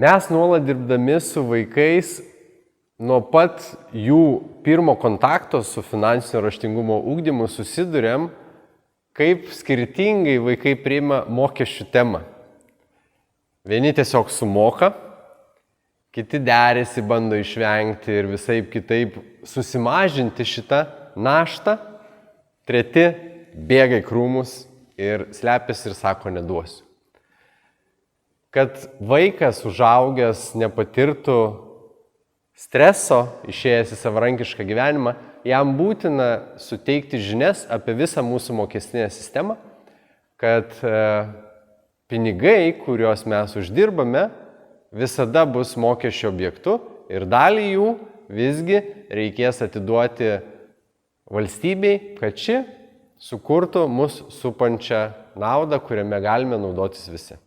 Mes nuolat dirbdami su vaikais nuo pat jų pirmo kontakto su finansinio raštingumo ugdymu susiduriam, kaip skirtingai vaikai priima mokesčių temą. Vieni tiesiog sumoka, kiti derėsi, bando išvengti ir visaip kitaip susimažinti šitą naštą, treti bėga į krūmus ir slepiasi ir sako neduosiu. Kad vaikas užaugęs nepatirtų streso, išėjęs į savarankišką gyvenimą, jam būtina suteikti žinias apie visą mūsų mokestinę sistemą, kad pinigai, kuriuos mes uždirbame, visada bus mokesčio objektu ir dalį jų visgi reikės atiduoti valstybei, kad ši sukurtų mus supančią naudą, kuriame galime naudotis visi.